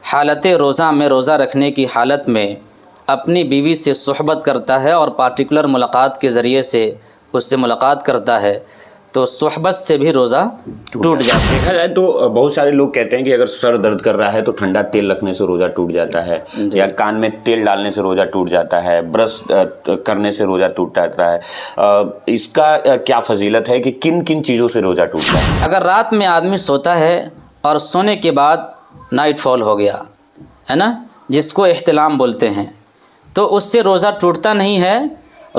حالت روزہ میں روزہ رکھنے کی حالت میں اپنی بیوی سے صحبت کرتا ہے اور پارٹیکولر ملاقات کے ذریعے سے اس سے ملاقات کرتا ہے تو صحبت سے بھی روزہ ٹوٹ جاتا ہے۔ دیکھا جائے تو بہت سارے لوگ کہتے ہیں کہ اگر سر درد کر رہا ہے تو ٹھنڈا تیل رکھنے سے روزہ ٹوٹ جاتا ہے، یا کان میں تیل ڈالنے سے روزہ ٹوٹ جاتا ہے، برش کرنے سے روزہ ٹوٹ جاتا ہے۔ اس کا کیا فضیلت ہے کہ کن کن چیزوں سے روزہ ٹوٹتا ہے؟ اگر رات میں آدمی سوتا ہے اور سونے کے بعد نائٹ فال ہو گیا ہے نا، جس کو احتلام بولتے ہیں، تو اس سے روزہ ٹوٹتا نہیں ہے،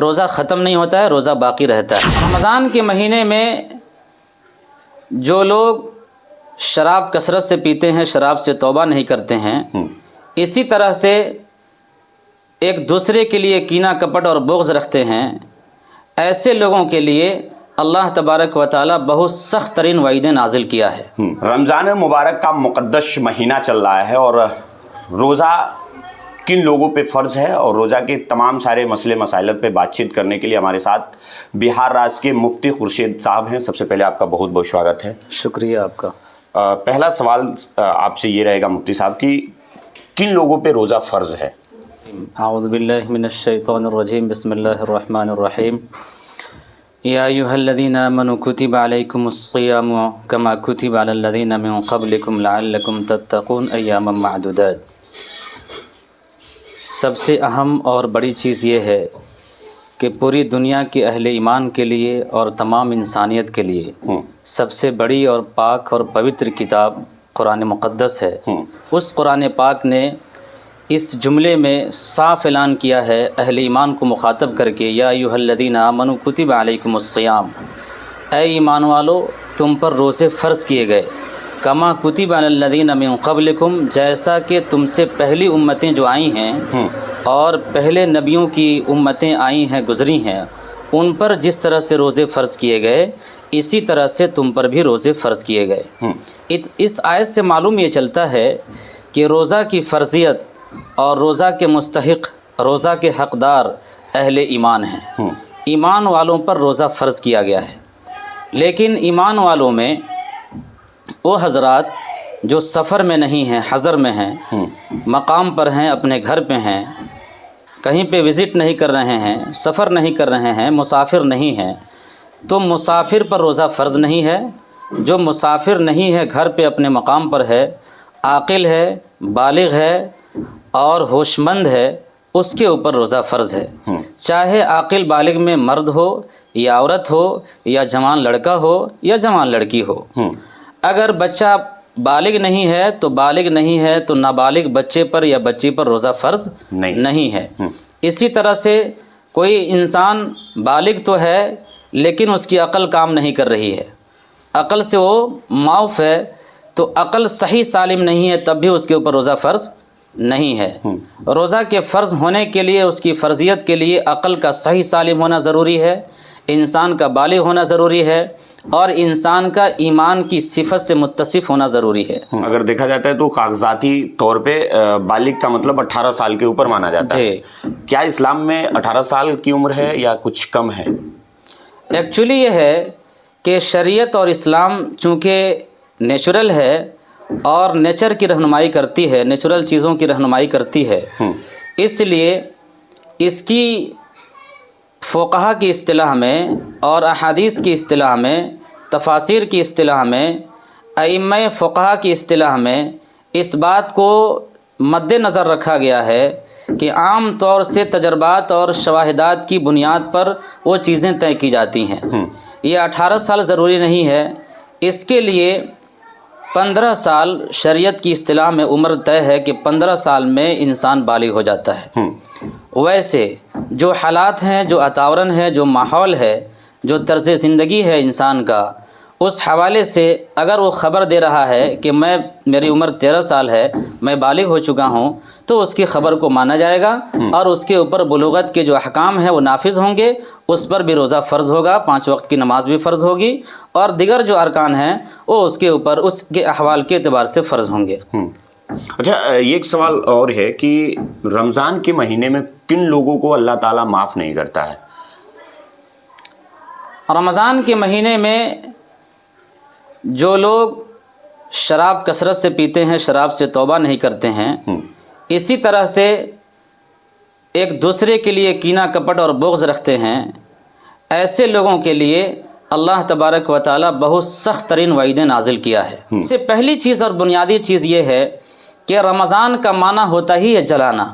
روزہ ختم نہیں ہوتا ہے، روزہ باقی رہتا ہے۔ رمضان کے مہینے میں جو لوگ شراب کثرت سے پیتے ہیں، شراب سے توبہ نہیں کرتے ہیں، اسی طرح سے ایک دوسرے کے لیے کینہ کپٹ اور بغض رکھتے ہیں، ایسے لوگوں کے لیے اللہ تبارک و تعالیٰ بہت سخت ترین وعیدیں نازل کیا ہے۔ رمضان مبارک کا مقدس مہینہ چل رہا ہے اور روزہ کن لوگوں پہ فرض ہے، اور روزہ کے تمام سارے مسئلے مسائل پہ بات چیت کرنے کے لیے ہمارے ساتھ بہار راج کے مفتی خورشید صاحب ہیں۔ سب سے پہلے آپ کا بہت بہت شواگت ہے۔ شکریہ آپ کا۔ پہلا سوال آپ سے یہ رہے گا مفتی صاحب کہ کن لوگوں پہ روزہ فرض ہے؟ اعوذ باللہ من الشیطان الرجیم، بسم اللہ الرحمن الرحیم۔ یا ایھا الذین آمنوا کتب علیکم الصیام کما کتب علی الذین من قبلکم لعلکم تتقون ایاما معدودات۔ سب سے اہم اور بڑی چیز یہ ہے کہ پوری دنیا کے اہل ایمان کے لیے اور تمام انسانیت کے لیے سب سے بڑی اور پاک اور پوتر کتاب قرآن مقدس ہے۔ اس قرآن پاک نے اس جملے میں صاف اعلان کیا ہے اہل ایمان کو مخاطب کر کے، یا ایھا الذین آمنوا کتب علیکم الصیام، اے ایمان والو تم پر روزے فرض کیے گئے، کما کتب علی الذین من قبلکم، جیسا کہ تم سے پہلی امتیں جو آئی ہیں اور پہلے نبیوں کی امتیں آئی ہیں گزری ہیں، ان پر جس طرح سے روزے فرض کیے گئے اسی طرح سے تم پر بھی روزے فرض کیے گئے۔ اس آیت سے معلوم یہ چلتا ہے کہ روزہ کی فرضیت اور روزہ کے مستحق، روزہ کے حقدار اہل ایمان ہیں۔ ایمان والوں پر روزہ فرض کیا گیا ہے، لیکن ایمان والوں میں وہ حضرات جو سفر میں نہیں ہیں، حضر میں ہیں، مقام پر ہیں، اپنے گھر پہ ہیں، کہیں پہ وزٹ نہیں کر رہے ہیں، سفر نہیں کر رہے ہیں، مسافر نہیں ہیں، تو مسافر پر روزہ فرض نہیں ہے۔ جو مسافر نہیں ہے، گھر پہ اپنے مقام پر ہے، عاقل ہے، بالغ ہے اور ہوش مند ہے، اس کے اوپر روزہ فرض ہے، چاہے عاقل بالغ میں مرد ہو یا عورت ہو یا جوان لڑکا ہو یا جوان لڑکی ہو۔ اگر بچہ بالغ نہیں ہے تو بالغ نہیں ہے تو نابالغ بچے پر یا بچی پر روزہ فرض نہیں ہے۔ اسی طرح سے کوئی انسان بالغ تو ہے لیکن اس کی عقل کام نہیں کر رہی ہے، عقل سے وہ معاف ہے، تو عقل صحیح سالم نہیں ہے تب بھی اس کے اوپر روزہ فرض نہیں ہے۔ روزہ کے فرض ہونے کے لیے، اس کی فرضیت کے لیے عقل کا صحیح سالم ہونا ضروری ہے، انسان کا بالغ ہونا ضروری ہے، اور انسان کا ایمان کی صفت سے متصف ہونا ضروری ہے۔ اگر دیکھا جاتا ہے تو کاغذاتی طور پہ بالغ کا مطلب 18 سال کے اوپر مانا جاتا ہے۔ کیا اسلام میں 18 سال کی عمر ہے یا کچھ کم ہے؟ ایکچولی یہ ہے کہ شریعت اور اسلام چونکہ نیچرل ہے اور نیچر کی رہنمائی کرتی ہے، نیچرل چیزوں کی رہنمائی کرتی ہے، اس لیے اس کی فقہا کی اصطلاح میں اور احادیث کی اصطلاح میں، تفاسیر کی اصطلاح میں، ائمہ فقہا کی اصطلاح میں اس بات کو مد نظر رکھا گیا ہے کہ عام طور سے تجربات اور شواہدات کی بنیاد پر وہ چیزیں طے کی جاتی ہیں۔ یہ 18 سال ضروری نہیں ہے، اس کے لیے 15 سال شریعت کی اصطلاح میں عمر طے ہے کہ 15 سال میں انسان بالغ ہو جاتا ہے۔ ویسے جو حالات ہیں، جو واتاورن ہے، جو ماحول ہے، جو طرز زندگی ہے انسان کا، اس حوالے سے اگر وہ خبر دے رہا ہے کہ میری عمر 13 سال ہے، میں بالغ ہو چکا ہوں، تو اس کی خبر کو مانا جائے گا اور اس کے اوپر بلوغت کے جو احکام ہیں وہ نافذ ہوں گے، اس پر بھی روزہ فرض ہوگا، 5 وقت کی نماز بھی فرض ہوگی، اور دیگر جو ارکان ہیں وہ اس کے اوپر اس کے احوال کے اعتبار سے فرض ہوں گے۔ اچھا، یہ ایک سوال اور ہے کہ رمضان کے مہینے میں کن لوگوں کو اللہ تعالیٰ معاف نہیں کرتا ہے؟ رمضان کے مہینے میں جو لوگ شراب کثرت سے پیتے ہیں، شراب سے توبہ نہیں کرتے ہیں، اسی طرح سے ایک دوسرے کے لیے کینہ کپٹ اور بغض رکھتے ہیں، ایسے لوگوں کے لیے اللہ تبارک و تعالیٰ بہت سخت ترین وعیدیں نازل کیا ہے۔ اس سے پہلی چیز اور بنیادی چیز یہ ہے کہ رمضان کا معنی ہوتا ہی ہے جلانا۔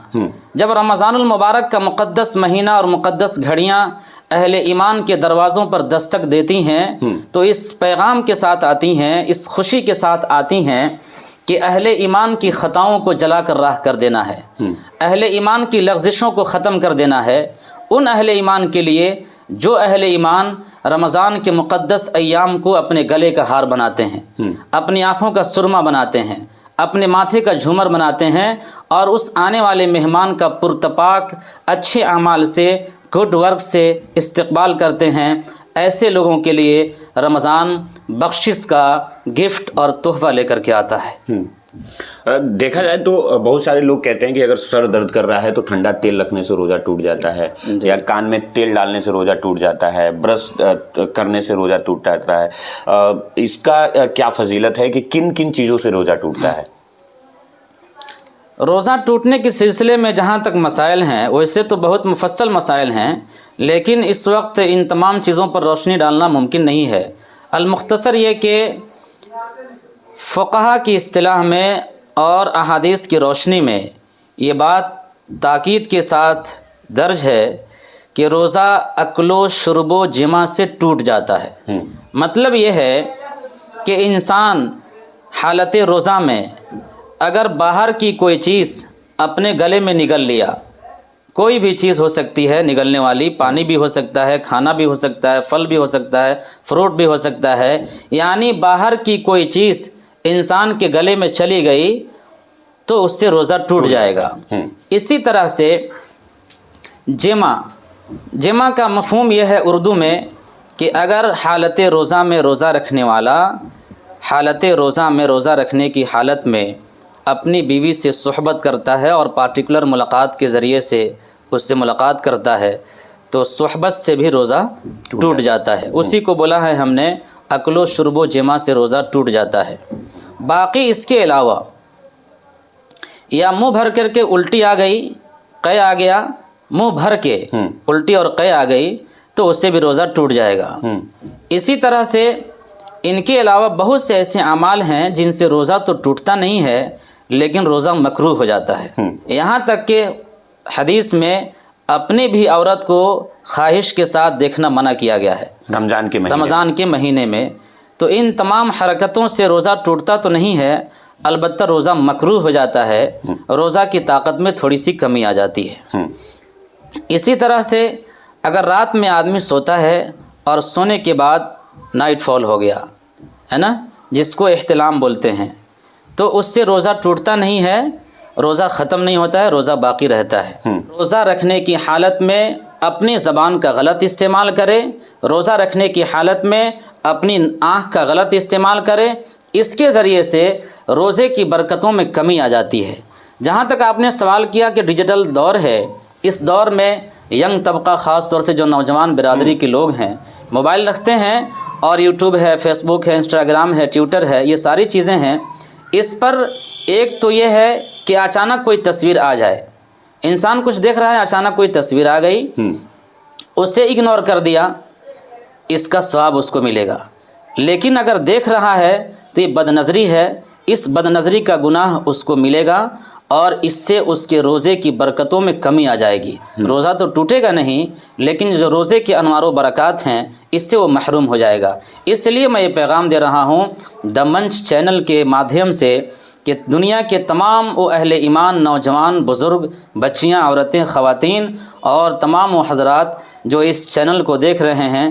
جب رمضان المبارک کا مقدس مہینہ اور مقدس گھڑیاں اہل ایمان کے دروازوں پر دستک دیتی ہیں تو اس پیغام کے ساتھ آتی ہیں، اس خوشی کے ساتھ آتی ہیں کہ اہل ایمان کی خطاؤں کو جلا کر راہ کر دینا ہے، اہل ایمان کی لغزشوں کو ختم کر دینا ہے۔ ان اہل ایمان کے لیے جو اہل ایمان رمضان کے مقدس ایام کو اپنے گلے کا ہار بناتے ہیں، اپنی آنکھوں کا سرما بناتے ہیں، اپنے ماتھے کا جھومر بناتے ہیں اور اس آنے والے مہمان کا پرتپاک اچھے اعمال سے، گڈ ورک سے استقبال کرتے ہیں، ایسے لوگوں کے لیے رمضان بخشش کا گفٹ اور تحفہ لے کر کے آتا ہے۔ دیکھا جائے تو بہت سارے لوگ کہتے ہیں کہ اگر سر درد کر رہا ہے تو ٹھنڈا تیل رکھنے سے روزہ ٹوٹ جاتا ہے، یا کان میں تیل ڈالنے سے روزہ ٹوٹ جاتا ہے، برش کرنے سے روزہ ٹوٹ جاتا ہے۔ اس کا کیا فضیلت ہے کہ کن کن چیزوں سے روزہ ٹوٹتا ہے؟ روزہ ٹوٹنے کے سلسلے میں جہاں تک مسائل ہیں ویسے تو بہت مفصل مسائل ہیں، لیکن اس وقت ان تمام چیزوں پر روشنی ڈالنا ممکن نہیں ہے۔ المختصر یہ کہ فقہا کی اصطلاح میں اور احادیث کی روشنی میں یہ بات تاکید کے ساتھ درج ہے کہ روزہ اکل و شرب و جماع سے ٹوٹ جاتا ہے۔ مطلب یہ ہے کہ انسان حالت روزہ میں اگر باہر کی کوئی چیز اپنے گلے میں نگل لیا، کوئی بھی چیز ہو سکتی ہے نگلنے والی، پانی بھی ہو سکتا ہے، کھانا بھی ہو سکتا ہے، پھل بھی ہو سکتا ہے، فروٹ بھی ہو سکتا ہے، یعنی باہر کی کوئی چیز انسان کے گلے میں چلی گئی تو اس سے روزہ ٹوٹ جائے گا۔ اسی طرح سے جمع کا مفہوم یہ ہے اردو میں کہ اگر حالت روزہ میں روزہ رکھنے والا حالت روزہ میں روزہ رکھنے کی حالت میں اپنی بیوی سے صحبت کرتا ہے اور پارٹیکولر ملاقات کے ذریعے سے اس سے ملاقات کرتا ہے تو صحبت سے بھی روزہ ٹوٹ جاتا ہے۔ اسی کو بولا ہے ہم نے اکل و شرب و جماع سے روزہ ٹوٹ جاتا ہے۔ باقی اس کے علاوہ یا منہ بھر کر کے الٹی آ گئی، قے آ گیا، منہ بھر کے الٹی اور قے آ گئی تو اس سے بھی روزہ ٹوٹ جائے گا۔ اسی طرح سے ان کے علاوہ بہت سے ایسے اعمال ہیں جن سے روزہ تو ٹوٹتا نہیں ہے لیکن روزہ مکروہ ہو جاتا ہے۔ یہاں تک کہ حدیث میں اپنی بھی عورت کو خواہش کے ساتھ دیکھنا منع کیا گیا ہے رمضان کے مہینے میں۔ تو ان تمام حرکتوں سے روزہ ٹوٹتا تو نہیں ہے، البتہ روزہ مکروہ ہو جاتا ہے، روزہ کی طاقت میں تھوڑی سی کمی آ جاتی ہے۔ اسی طرح سے اگر رات میں آدمی سوتا ہے اور سونے کے بعد نائٹ فال ہو گیا ہے نا، جس کو احتلام بولتے ہیں، تو اس سے روزہ ٹوٹتا نہیں ہے، روزہ ختم نہیں ہوتا ہے، روزہ باقی رہتا ہے۔ روزہ رکھنے کی حالت میں اپنی زبان کا غلط استعمال کرے، روزہ رکھنے کی حالت میں اپنی آنکھ کا غلط استعمال کرے، اس کے ذریعے سے روزے کی برکتوں میں کمی آ جاتی ہے۔ جہاں تک آپ نے سوال کیا کہ ڈیجیٹل دور ہے، اس دور میں ینگ طبقہ خاص طور سے جو نوجوان برادری کے لوگ ہیں موبائل رکھتے ہیں اور یوٹیوب ہے، فیس بک ہے، انسٹاگرام ہے، ٹویٹر ہے، یہ ساری چیزیں ہیں۔ اس پر ایک تو یہ ہے کہ اچانک کوئی تصویر آ جائے، انسان کچھ دیکھ رہا ہے، اچانک کوئی تصویر آ گئی، اسے اگنور کر دیا، اس کا ثواب اس کو ملے گا۔ لیکن اگر دیکھ رہا ہے تو یہ بد نظری ہے، اس بد نظری کا گناہ اس کو ملے گا اور اس سے اس کے روزے کی برکتوں میں کمی آ جائے گی۔ روزہ تو ٹوٹے گا نہیں لیکن جو روزے کے انوار و برکات ہیں اس سے وہ محروم ہو جائے گا۔ اس لیے میں یہ پیغام دے رہا ہوں دا منچ چینل کے مادھیم سے کہ دنیا کے تمام وہ اہل ایمان، نوجوان، بزرگ، بچیاں، عورتیں، خواتین اور تمام وہ حضرات جو اس چینل کو دیکھ رہے ہیں،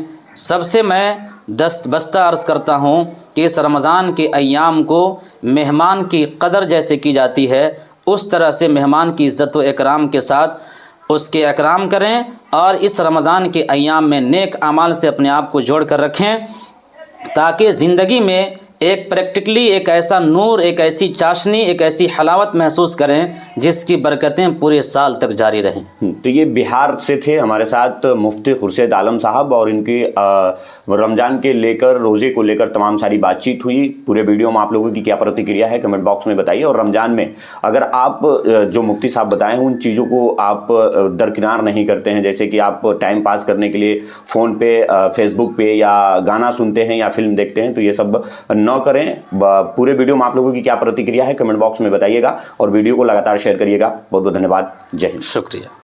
سب سے میں دست بستہ عرض کرتا ہوں کہ اس رمضان کے ایام کو مہمان کی قدر جیسے کی جاتی ہے اس طرح سے مہمان کی عزت و اکرام کے ساتھ اس کے اکرام کریں اور اس رمضان کے ایام میں نیک اعمال سے اپنے آپ کو جوڑ کر رکھیں تاکہ زندگی میں ایک پریکٹیکلی ایک ایسا نور، ایک ایسی چاشنی، ایک ایسی حلاوت محسوس کریں جس کی برکتیں پورے سال تک جاری رہیں۔ تو یہ بہار سے تھے ہمارے ساتھ مفتی خورشید عالم صاحب، اور ان کی رمضان کے لے کر، روزے کو لے کر تمام ساری بات چیت ہوئی۔ پورے ویڈیو میں آپ لوگوں کی کیا پرتکریا ہے کمنٹ باکس میں بتائیے، اور رمضان میں اگر آپ جو مفتی صاحب بتائے ہیں ان چیزوں کو آپ درکنار نہیں کرتے ہیں، جیسے کہ آپ ٹائم پاس کرنے کے لیے فون پہ، فیس بک پہ یا گانا سنتے ہیں یا فلم دیکھتے ہیں، تو یہ سب نہ کریں۔ پورے ویڈیو میں آپ لوگوں کی کیا پرتکریا ہے کمنٹ باکس میں بتائیے گا، اور ویڈیو کو لگاتار شیئر کریے گا۔ بہت بہت دھنیہ واد، جے ہند۔ شکریہ۔